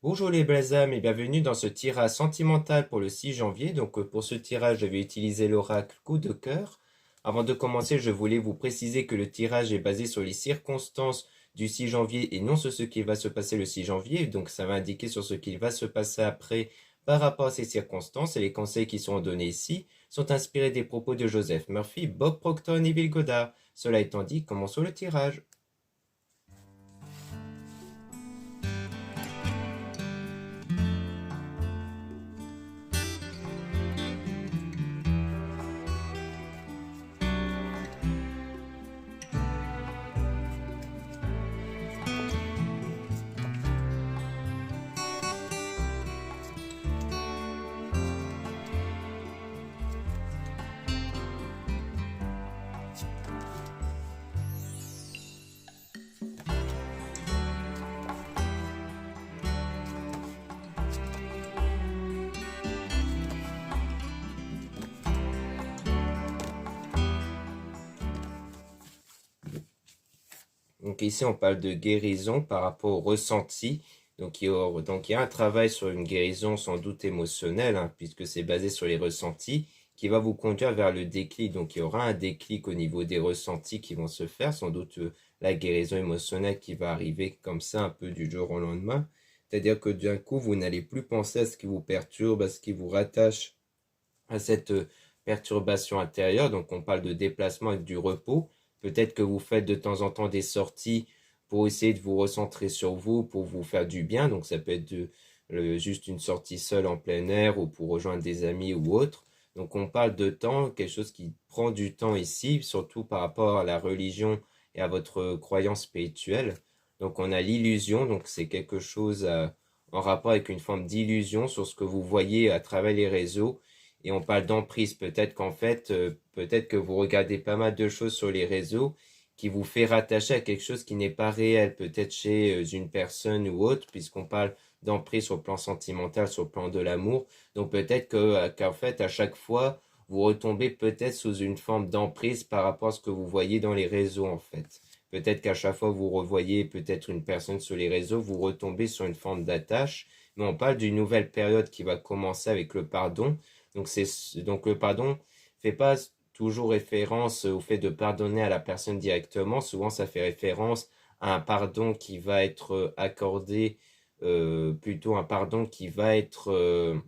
Bonjour les belles âmes et bienvenue dans ce tirage sentimental pour le 6 janvier. Pour ce tirage, je vais utiliser l'oracle coup de cœur. Avant de commencer, je voulais vous préciser que le tirage est basé sur les circonstances du 6 janvier et non sur ce qui va se passer le 6 janvier. Donc ça va indiquer sur ce qu'il va se passer après par rapport à ces circonstances, et les conseils qui sont donnés ici sont inspirés des propos de Joseph Murphy, Bob Proctor et Bill Goddard. Cela étant dit, commençons le tirage. Donc ici, on parle de guérison par rapport au ressenti. Donc il y a un travail sur une guérison sans doute émotionnelle, hein, puisque c'est basé sur les ressentis, qui va vous conduire vers le déclic. Donc il y aura un déclic au niveau des ressentis qui vont se faire, sans doute la guérison émotionnelle qui va arriver comme ça un peu du jour au lendemain. C'est-à-dire que d'un coup, vous n'allez plus penser à ce qui vous perturbe, à ce qui vous rattache à cette perturbation intérieure. Donc on parle de déplacement avec du repos. Peut-être que vous faites de temps en temps des sorties pour essayer de vous recentrer sur vous, pour vous faire du bien. Donc ça peut être juste une sortie seule en plein air ou pour rejoindre des amis ou autre. Donc on parle de temps, quelque chose qui prend du temps ici, surtout par rapport à la religion et à votre croyance spirituelle. Donc on a l'illusion, donc c'est quelque chose en rapport avec une forme d'illusion sur ce que vous voyez à travers les réseaux. Et on parle d'emprise. Peut-être qu'en fait, peut-être que vous regardez pas mal de choses sur les réseaux qui vous fait rattacher à quelque chose qui n'est pas réel, peut-être chez une personne ou autre, puisqu'on parle d'emprise sur le plan sentimental, sur le plan de l'amour. Donc peut-être qu'en fait, à chaque fois, vous retombez peut-être sous une forme d'emprise par rapport à ce que vous voyez dans les réseaux, en fait. Peut-être qu'à chaque fois vous revoyez peut-être une personne sur les réseaux, vous retombez sur une forme d'attache. Mais on parle d'une nouvelle période qui va commencer avec le pardon. Donc le pardon fait pas toujours référence au fait de pardonner à la personne directement. Souvent, ça fait référence à un pardon qui va être accordé, plutôt un pardon qui va être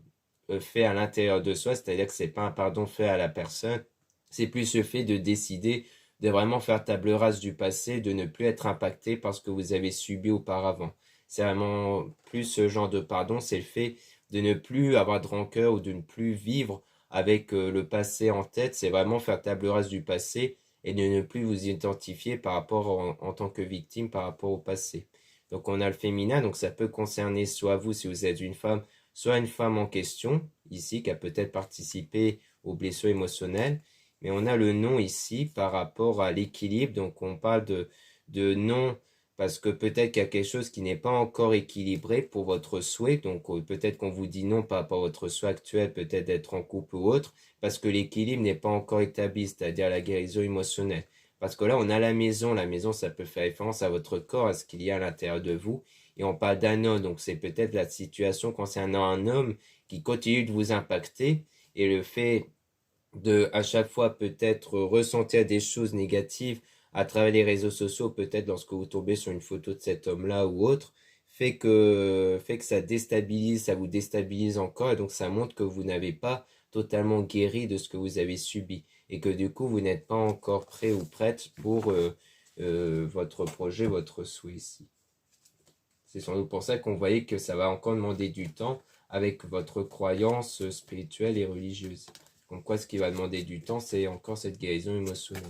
fait à l'intérieur de soi. C'est-à-dire que c'est pas un pardon fait à la personne. C'est plus le fait de décider de vraiment faire table rase du passé, de ne plus être impacté par ce que vous avez subi auparavant. C'est vraiment plus ce genre de pardon, c'est le fait de ne plus avoir de rancœur ou de ne plus vivre avec le passé en tête. C'est vraiment faire table rase du passé et de ne plus vous identifier par rapport en tant que victime par rapport au passé. Donc on a le féminin, donc ça peut concerner soit vous si vous êtes une femme, soit une femme en question, ici, qui a peut-être participé aux blessures émotionnelles. Mais on a le non ici par rapport à l'équilibre, donc on parle de non parce que peut-être qu'il y a quelque chose qui n'est pas encore équilibré pour votre souhait. Donc peut-être qu'on vous dit non par rapport à votre souhait actuel, peut-être d'être en couple ou autre, parce que l'équilibre n'est pas encore établi, c'est-à-dire la guérison émotionnelle. Parce que là, on a la maison, ça peut faire référence à votre corps, à ce qu'il y a à l'intérieur de vous, et on parle d'un homme, donc c'est peut-être la situation concernant un homme qui continue de vous impacter, et le fait de à chaque fois peut-être ressentir des choses négatives à travers les réseaux sociaux, peut-être lorsque vous tombez sur une photo de cet homme-là ou autre, fait que ça déstabilise, ça vous déstabilise encore, et donc ça montre que vous n'avez pas totalement guéri de ce que vous avez subi, et que du coup vous n'êtes pas encore prêt ou prête pour votre projet, votre souhait ici. C'est sans doute pour ça qu'on voyait que ça va encore demander du temps avec votre croyance spirituelle et religieuse. Comme quoi, ce qui va demander du temps, c'est encore cette guérison émotionnelle.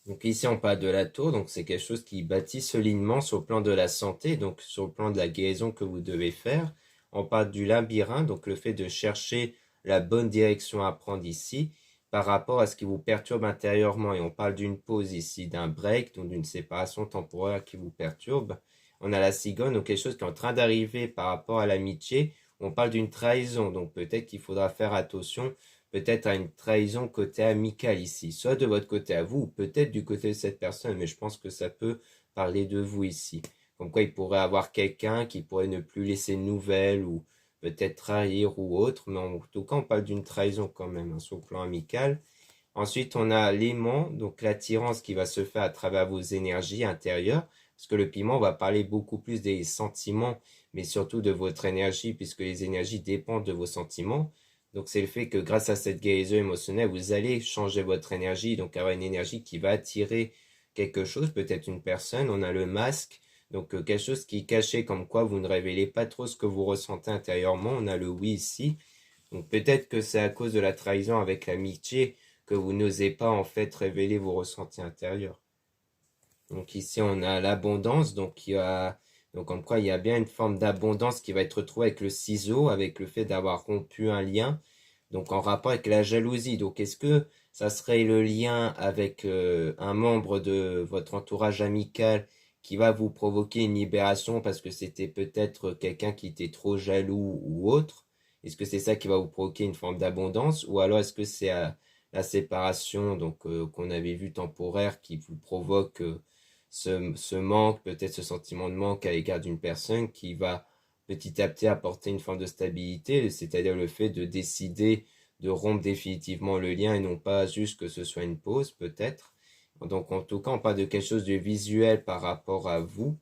Donc ici, on parle de la tour, donc c'est quelque chose qui bâtit solidement sur le plan de la santé, donc sur le plan de la guérison que vous devez faire. On parle du labyrinthe, donc le fait de chercher la bonne direction à prendre ici, par rapport à ce qui vous perturbe intérieurement. Et on parle d'une pause ici, d'un break, donc d'une séparation temporaire qui vous perturbe. On a la cigogne, donc quelque chose qui est en train d'arriver par rapport à l'amitié. On parle d'une trahison, donc peut-être qu'il faudra faire attention, peut-être à une trahison côté amical ici, soit de votre côté à vous, ou peut-être du côté de cette personne, mais je pense que ça peut parler de vous ici. Comme quoi il pourrait avoir quelqu'un qui pourrait ne plus laisser de nouvelles, ou peut-être trahir ou autre, mais en tout cas on parle d'une trahison quand même, hein, sur le plan amical. Ensuite on a l'aimant, donc l'attirance qui va se faire à travers vos énergies intérieures, parce que le piment va parler beaucoup plus des sentiments, mais surtout de votre énergie, puisque les énergies dépendent de vos sentiments. Donc c'est le fait que grâce à cette guérison émotionnelle, vous allez changer votre énergie, donc avoir une énergie qui va attirer quelque chose, peut-être une personne. On a le masque, donc quelque chose qui est caché, comme quoi vous ne révélez pas trop ce que vous ressentez intérieurement. On a le oui ici. Donc peut-être que c'est à cause de la trahison avec l'amitié que vous n'osez pas en fait révéler vos ressentis intérieurs. Donc ici on a l'abondance, donc comme quoi il y a bien une forme d'abondance qui va être retrouvée avec le ciseau, avec le fait d'avoir rompu un lien, donc en rapport avec la jalousie. Donc est-ce que ça serait le lien avec un membre de votre entourage amical qui va vous provoquer une libération parce que c'était peut-être quelqu'un qui était trop jaloux ou autre? Est-ce que c'est ça qui va vous provoquer une forme d'abondance, ou alors est-ce que c'est la séparation donc qu'on avait vu temporaire qui vous provoque ce manque, peut-être ce sentiment de manque à l'égard d'une personne qui va petit à petit apporter une forme de stabilité, c'est-à-dire le fait de décider de rompre définitivement le lien et non pas juste que ce soit une pause peut-être. Donc en tout cas, on parle de quelque chose de visuel par rapport à vous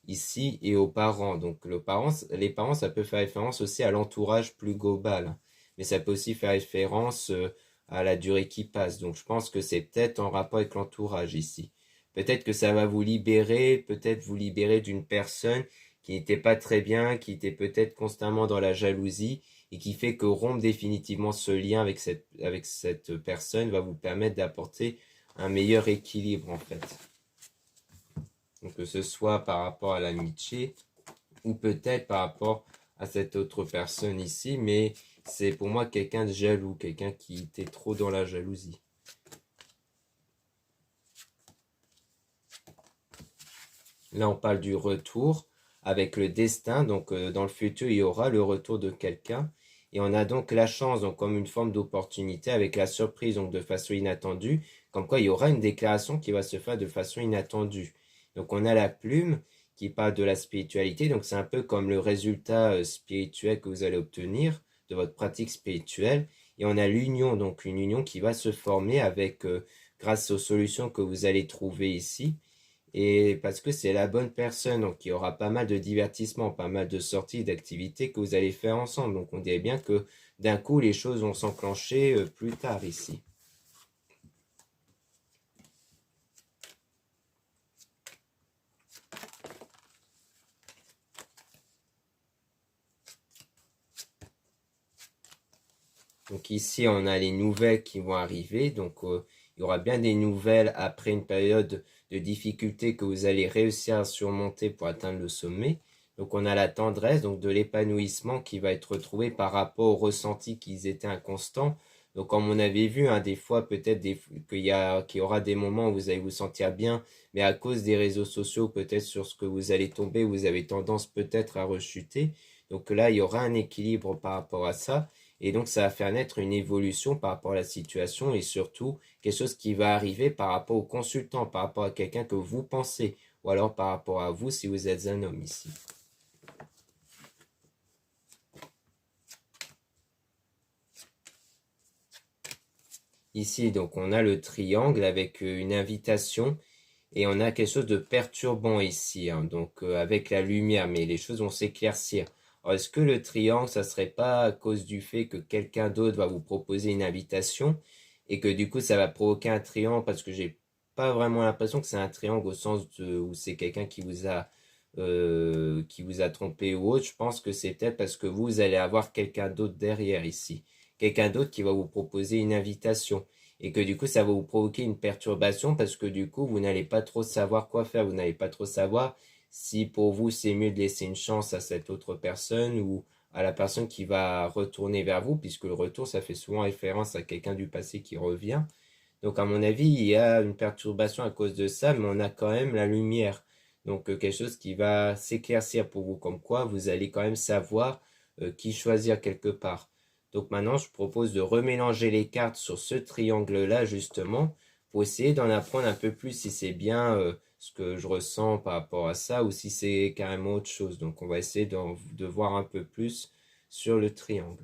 ici et aux parents. Donc les parents, ça peut faire référence aussi à l'entourage plus global, mais ça peut aussi faire référence à la durée qui passe. Donc je pense que c'est peut-être en rapport avec l'entourage ici. Peut-être que ça va vous libérer, peut-être vous libérer d'une personne qui n'était pas très bien, qui était peut-être constamment dans la jalousie et qui fait que rompre définitivement ce lien avec cette personne va vous permettre d'apporter un meilleur équilibre en fait. Donc que ce soit par rapport à l'amitié ou peut-être par rapport à cette autre personne ici, mais c'est pour moi quelqu'un de jaloux, quelqu'un qui était trop dans la jalousie. Là, on parle du retour avec le destin. Donc, dans le futur, il y aura le retour de quelqu'un. Et on a donc la chance, donc comme une forme d'opportunité avec la surprise, donc de façon inattendue. Comme quoi, il y aura une déclaration qui va se faire de façon inattendue. Donc, on a la plume qui parle de la spiritualité. Donc, c'est un peu comme le résultat spirituel que vous allez obtenir de votre pratique spirituelle. Et on a l'union, donc une union qui va se former avec, grâce aux solutions que vous allez trouver ici. Et parce que c'est la bonne personne, donc il y aura pas mal de divertissements, pas mal de sorties, d'activités que vous allez faire ensemble. Donc on dirait bien que d'un coup les choses vont s'enclencher plus tard ici. Donc ici on a les nouvelles qui vont arriver, donc il y aura bien des nouvelles après une période de difficulté que vous allez réussir à surmonter pour atteindre le sommet. Donc on a la tendresse, donc de l'épanouissement qui va être retrouvé par rapport au ressenti qu'ils étaient inconstants. Donc comme on avait vu, hein, des fois peut-être qu'il y aura des moments où vous allez vous sentir bien, mais à cause des réseaux sociaux, peut-être sur ce que vous allez tomber, vous avez tendance peut-être à rechuter. Donc là, il y aura un équilibre par rapport à ça. Et donc, ça va faire naître une évolution par rapport à la situation et surtout quelque chose qui va arriver par rapport au consultant, par rapport à quelqu'un que vous pensez, ou alors par rapport à vous si vous êtes un homme ici. Ici, donc, on a le triangle avec une invitation et on a quelque chose de perturbant ici, hein, donc avec la lumière, mais les choses vont s'éclaircir. Alors, est-ce que le triangle, ça serait pas à cause du fait que quelqu'un d'autre va vous proposer une invitation et que du coup, ça va provoquer un triangle parce que j'ai pas vraiment l'impression que c'est un triangle au sens où c'est quelqu'un qui vous a trompé ou autre. Je pense que c'est peut-être parce que vous allez avoir quelqu'un d'autre derrière ici. Quelqu'un d'autre qui va vous proposer une invitation et que du coup ça va vous provoquer une perturbation parce que du coup vous n'allez pas trop savoir quoi faire, vous n'allez pas trop savoir si pour vous c'est mieux de laisser une chance à cette autre personne ou à la personne qui va retourner vers vous, puisque le retour, ça fait souvent référence à quelqu'un du passé qui revient. Donc à mon avis, il y a une perturbation à cause de ça, mais on a quand même la lumière. Donc quelque chose qui va s'éclaircir pour vous, comme quoi vous allez quand même savoir qui choisir quelque part. Donc maintenant, je propose de remélanger les cartes sur ce triangle-là, justement, pour essayer d'en apprendre un peu plus si c'est bien ce que je ressens par rapport à ça ou si c'est carrément autre chose. Donc on va essayer de voir un peu plus sur le triangle.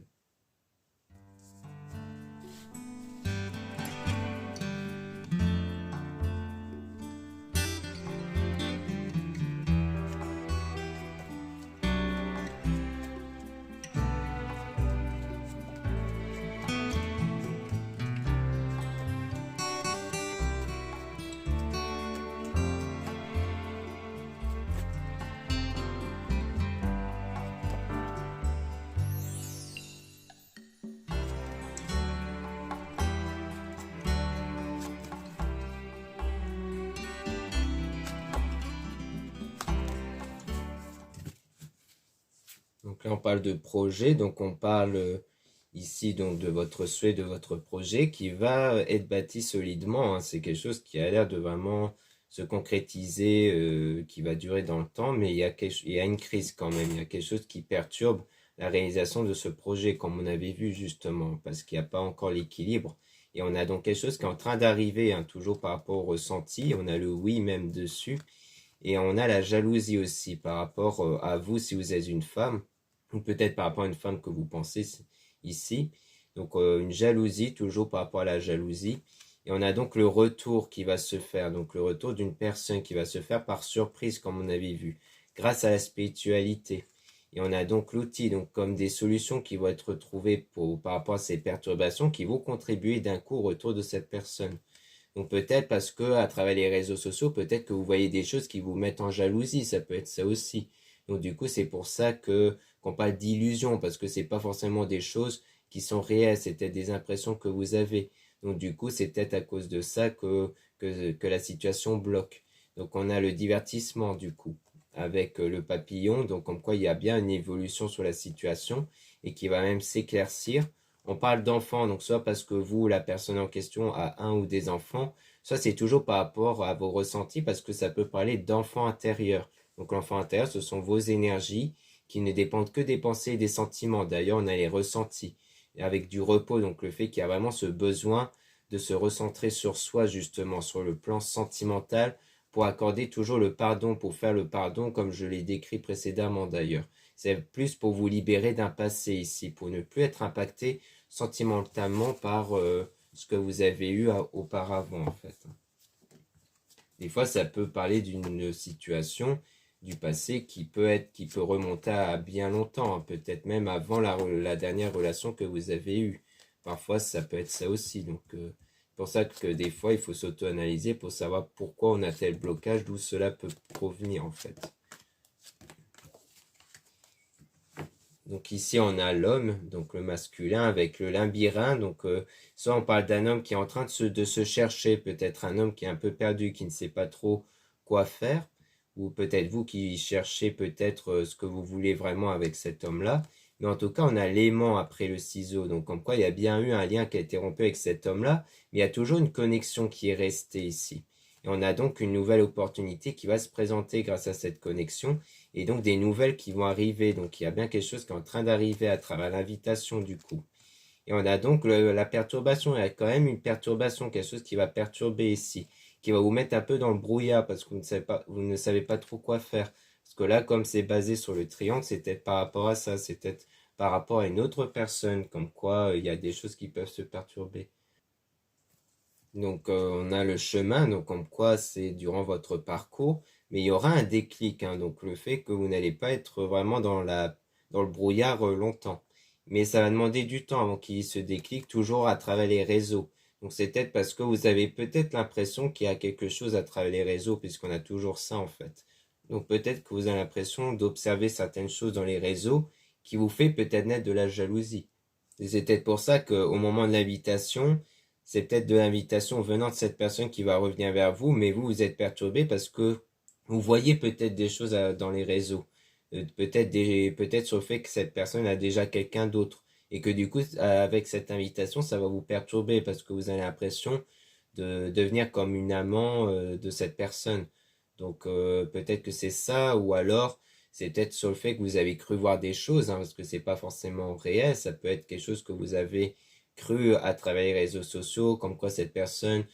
Donc là, on parle de projet, donc on parle ici donc de votre souhait, de votre projet qui va être bâti solidement, hein. C'est quelque chose qui a l'air de vraiment se concrétiser, qui va durer dans le temps, mais il y a une crise quand même, il y a quelque chose qui perturbe la réalisation de ce projet, comme on avait vu justement, parce qu'il n'y a pas encore l'équilibre. Et on a donc quelque chose qui est en train d'arriver, hein, toujours par rapport au ressenti, on a le oui même dessus, et on a la jalousie aussi par rapport à vous si vous êtes une femme ou peut-être par rapport à une femme que vous pensez ici. Donc une jalousie, toujours par rapport à la jalousie. Et on a donc le retour qui va se faire, donc le retour d'une personne qui va se faire par surprise, comme on avait vu, grâce à la spiritualité. Et on a donc l'outil, donc comme des solutions qui vont être trouvées par rapport à ces perturbations qui vont contribuer d'un coup au retour de cette personne. Donc peut-être parce que à travers les réseaux sociaux, peut-être que vous voyez des choses qui vous mettent en jalousie, ça peut être ça aussi. Donc du coup, c'est pour ça que qu'on parle d'illusion, parce que c'est pas forcément des choses qui sont réelles, c'est peut-être des impressions que vous avez. Donc du coup, c'est peut-être à cause de ça que la situation bloque. Donc on a le divertissement du coup, avec le papillon, donc comme quoi il y a bien une évolution sur la situation et qui va même s'éclaircir. On parle d'enfants, donc soit parce que vous, la personne en question, a un ou des enfants, soit c'est toujours par rapport à vos ressentis, parce que ça peut parler d'enfant intérieur. Donc l'enfant intérieur, ce sont vos énergies qui ne dépendent que des pensées et des sentiments. D'ailleurs, on a les ressentis, et avec du repos, donc le fait qu'il y a vraiment ce besoin de se recentrer sur soi, justement, sur le plan sentimental, pour accorder toujours le pardon, pour faire le pardon, comme je l'ai décrit précédemment d'ailleurs. C'est plus pour vous libérer d'un passé ici, pour ne plus être impacté sentimentalement par ce que vous avez eu auparavant en fait. Des fois, ça peut parler d'une situation du passé qui peut remonter à bien longtemps, hein, peut-être même avant la dernière relation que vous avez eue. Parfois, ça peut être ça aussi. Donc, c'est pour ça que des fois, il faut s'auto-analyser pour savoir pourquoi on a tel blocage, d'où cela peut provenir en fait. Donc ici, on a l'homme, donc le masculin, avec le labyrinthe. Donc soit on parle d'un homme qui est en train de se chercher, peut-être un homme qui est un peu perdu, qui ne sait pas trop quoi faire, ou peut-être vous qui cherchez peut-être ce que vous voulez vraiment avec cet homme-là. Mais en tout cas, on a l'aimant après le ciseau. Donc comme quoi, il y a bien eu un lien qui a été rompu avec cet homme-là, mais il y a toujours une connexion qui est restée ici. Et on a donc une nouvelle opportunité qui va se présenter grâce à cette connexion et donc des nouvelles qui vont arriver. Donc il y a bien quelque chose qui est en train d'arriver à travers l'invitation du coup. Et on a donc la perturbation. Il y a quand même une perturbation, quelque chose qui va perturber ici, qui va vous mettre un peu dans le brouillard parce que vous ne savez pas trop quoi faire. Parce que là, comme c'est basé sur le triangle, c'est peut-être par rapport à ça, c'est peut-être par rapport à une autre personne, comme quoi il y a des choses qui peuvent se perturber. Donc, on a le chemin, donc comme quoi c'est durant votre parcours, mais il y aura un déclic, hein, donc le fait que vous n'allez pas être vraiment dans le brouillard longtemps. Mais ça va demander du temps avant qu'il y ait ce déclic, toujours à travers les réseaux. Donc, c'est peut-être parce que vous avez peut-être l'impression qu'il y a quelque chose à travers les réseaux, puisqu'on a toujours ça en fait. Donc, peut-être que vous avez l'impression d'observer certaines choses dans les réseaux qui vous fait peut-être naître de la jalousie. Et c'est peut-être pour ça qu'au moment de l'invitation, c'est peut-être de l'invitation venant de cette personne qui va revenir vers vous, mais vous êtes perturbé parce que vous voyez peut-être des choses dans les réseaux, peut-être sur le fait que cette personne a déjà quelqu'un d'autre. Et que du coup, avec cette invitation, ça va vous perturber parce que vous avez l'impression de devenir comme une amant de cette personne. Donc peut-être que c'est ça, ou alors c'est peut-être sur le fait que vous avez cru voir des choses, hein, parce que c'est pas forcément réel, ça peut être quelque chose que vous avez cru à travers les réseaux sociaux, comme quoi cette personne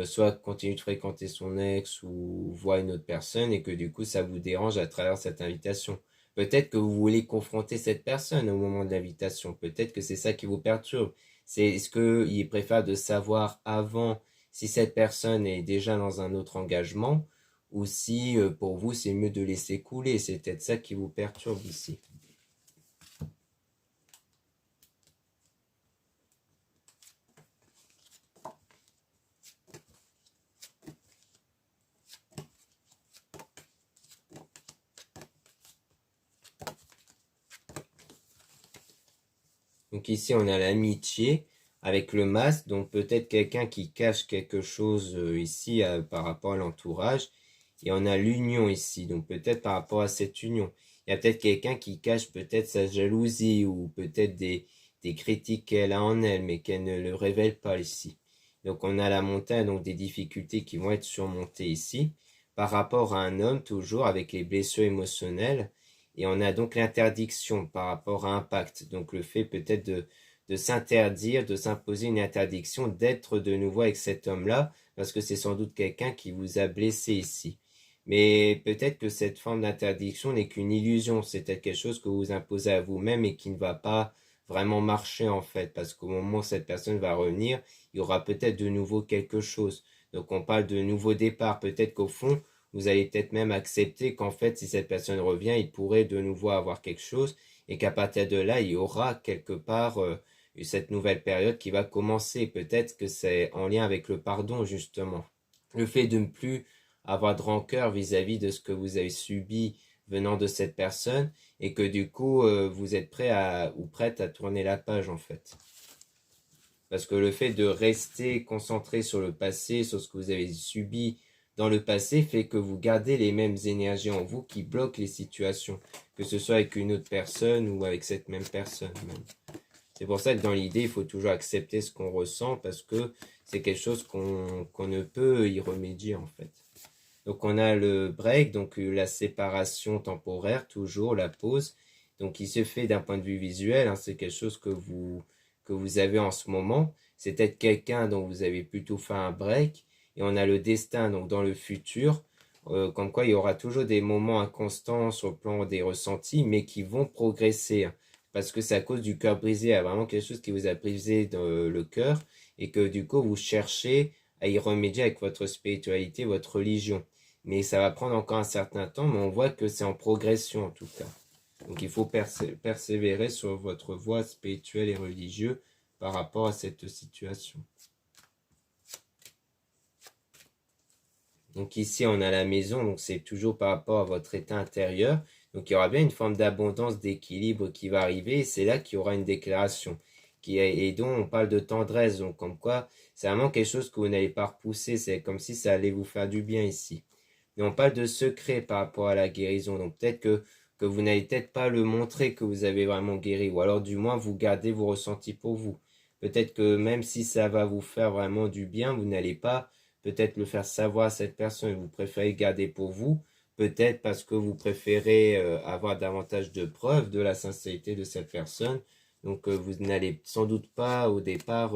soit continue de fréquenter son ex ou voit une autre personne et que du coup ça vous dérange à travers cette invitation. Peut-être que vous voulez confronter cette personne au moment de l'invitation, peut-être que c'est ça qui vous perturbe. Est-ce qu'il est préférable de savoir avant si cette personne est déjà dans un autre engagement ou si pour vous c'est mieux de laisser couler, c'est peut-être ça qui vous perturbe ici. Donc ici on a l'amitié avec le masque, donc peut-être quelqu'un qui cache quelque chose ici par rapport à l'entourage. Et on a l'union ici, donc peut-être par rapport à cette union. Il y a peut-être quelqu'un qui cache peut-être sa jalousie ou peut-être des critiques qu'elle a en elle, mais qu'elle ne le révèle pas ici. Donc on a la montagne, donc des difficultés qui vont être surmontées ici, par rapport à un homme toujours avec les blessures émotionnelles. Et on a donc l'interdiction par rapport à un pacte, donc le fait peut-être de s'interdire, de s'imposer une interdiction d'être de nouveau avec cet homme-là, parce que c'est sans doute quelqu'un qui vous a blessé ici. Mais peut-être que cette forme d'interdiction n'est qu'une illusion, c'est peut-être quelque chose que vous imposez à vous-même et qui ne va pas vraiment marcher en fait, parce qu'au moment où cette personne va revenir, il y aura peut-être de nouveau quelque chose. Donc on parle de nouveau départ, peut-être qu'au fond, vous allez peut-être même accepter qu'en fait, si cette personne revient, il pourrait de nouveau avoir quelque chose et qu'à partir de là, il y aura quelque part cette nouvelle période qui va commencer. Peut-être que c'est en lien avec le pardon justement. Le fait de ne plus avoir de rancœur vis-à-vis de ce que vous avez subi venant de cette personne et que du coup vous êtes prêt à ou prête à tourner la page en fait. Parce que le fait de rester concentré sur le passé, sur ce que vous avez subi dans le passé, fait que vous gardez les mêmes énergies en vous qui bloquent les situations, que ce soit avec une autre personne ou avec cette même personne même. C'est pour ça que dans l'idée, il faut toujours accepter ce qu'on ressent parce que c'est quelque chose qu'on ne peut y remédier en fait. Donc on a le break, donc la séparation temporaire, toujours la pause. Donc il se fait d'un point de vue visuel, hein, c'est quelque chose que vous avez en ce moment. C'est peut-être quelqu'un dont vous avez plutôt fait un break. Et on a le destin, donc dans le futur, comme quoi il y aura toujours des moments inconstants sur le plan des ressentis, mais qui vont progresser. Hein, parce que c'est à cause du cœur brisé, il y a vraiment quelque chose qui vous a brisé dans le cœur, et que du coup vous cherchez à y remédier avec votre spiritualité, votre religion. Mais ça va prendre encore un certain temps, mais on voit que c'est en progression en tout cas. Donc il faut persévérer sur votre voie spirituelle et religieuse par rapport à cette situation. Donc ici on a la maison, donc c'est toujours par rapport à votre état intérieur. Donc il y aura bien une forme d'abondance, d'équilibre qui va arriver et c'est là qu'il y aura une déclaration. Et dont on parle de tendresse, donc comme quoi c'est vraiment quelque chose que vous n'allez pas repousser, c'est comme si ça allait vous faire du bien ici. Mais on parle de secret par rapport à la guérison. Donc peut-être que vous n'allez peut-être pas le montrer que vous avez vraiment guéri. Ou alors du moins vous gardez vos ressentis pour vous. Peut-être que même si ça va vous faire vraiment du bien, vous n'allez pas peut-être le faire savoir à cette personne. Vous préférez garder pour vous. Peut-être parce que vous préférez avoir davantage de preuves de la sincérité de cette personne. Donc vous n'allez sans doute pas au départ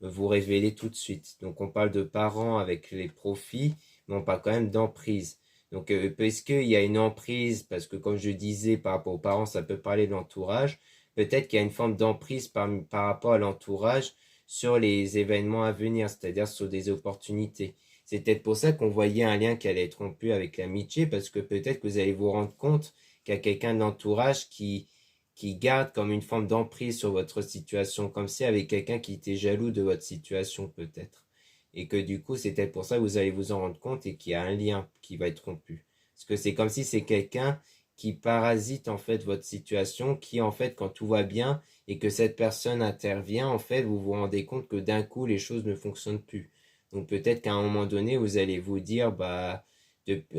vous révéler tout de suite. Donc on parle de parents avec les profits mais on parle quand même d'emprise. Donc, est-ce qu'il y a une emprise, parce que comme je disais, par rapport aux parents, ça peut parler de l'entourage, peut-être qu'il y a une forme d'emprise par rapport à l'entourage sur les événements à venir, c'est-à-dire sur des opportunités. C'est peut-être pour ça qu'on voyait un lien qui allait être rompu avec l'amitié, parce que peut-être que vous allez vous rendre compte qu'il y a quelqu'un de l'entourage qui garde comme une forme d'emprise sur votre situation, comme si avec quelqu'un qui était jaloux de votre situation peut-être et que du coup, c'est peut-être pour ça que vous allez vous en rendre compte et qu'il y a un lien qui va être rompu. Parce que c'est comme si c'est quelqu'un qui parasite en fait votre situation, qui en fait, quand tout va bien et que cette personne intervient, en fait, vous vous rendez compte que d'un coup, les choses ne fonctionnent plus. Donc peut-être qu'à un moment donné, vous allez vous dire, bah,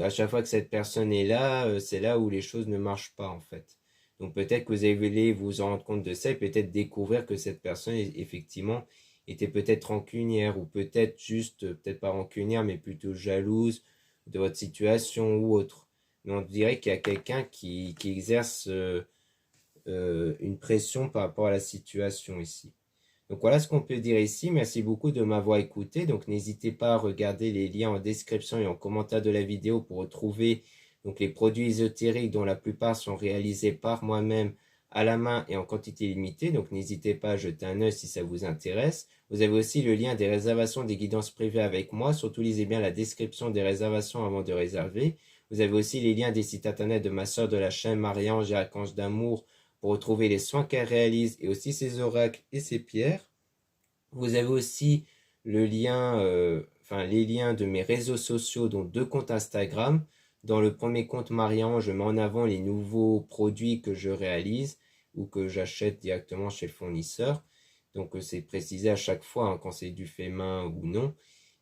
à chaque fois que cette personne est là, c'est là où les choses ne marchent pas en fait. Donc peut-être que vous allez vous en rendre compte de ça et peut-être découvrir que cette personne effectivement était peut-être rancunière ou peut-être juste, peut-être pas rancunière mais plutôt jalouse de votre situation ou autre. Mais on dirait qu'il y a quelqu'un qui exerce une pression par rapport à la situation ici. Donc voilà ce qu'on peut dire ici. Merci beaucoup de m'avoir écouté. Donc n'hésitez pas à regarder les liens en description et en commentaire de la vidéo pour retrouver donc les produits ésotériques dont la plupart sont réalisés par moi-même à la main et en quantité limitée. Donc n'hésitez pas à jeter un œil si ça vous intéresse. Vous avez aussi le lien des réservations des guidances privées avec moi. Surtout lisez bien la description des réservations avant de réserver. Vous avez aussi les liens des sites internet de ma soeur de la chaîne Marie-Ange et Archange d'Amour pour retrouver les soins qu'elle réalise et aussi ses oracles et ses pierres. Vous avez aussi le lien, les liens de mes réseaux sociaux, dont 2 comptes Instagram. Dans le premier compte Marianne, je mets en avant les nouveaux produits que je réalise ou que j'achète directement chez le fournisseur. Donc c'est précisé à chaque fois quand c'est du fait main ou non.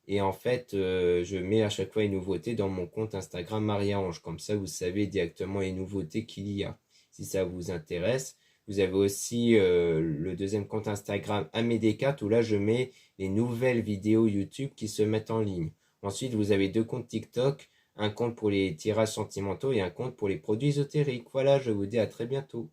Et en fait, je mets à chaque fois les nouveautés dans mon compte Instagram Marie-Ange. Comme ça, vous savez directement les nouveautés qu'il y a. Si ça vous intéresse. Vous avez aussi le deuxième compte Instagram Amédécat où là, je mets les nouvelles vidéos YouTube qui se mettent en ligne. Ensuite, vous avez 2 comptes TikTok. Un compte pour les tirages sentimentaux et un compte pour les produits ésotériques. Voilà, je vous dis à très bientôt.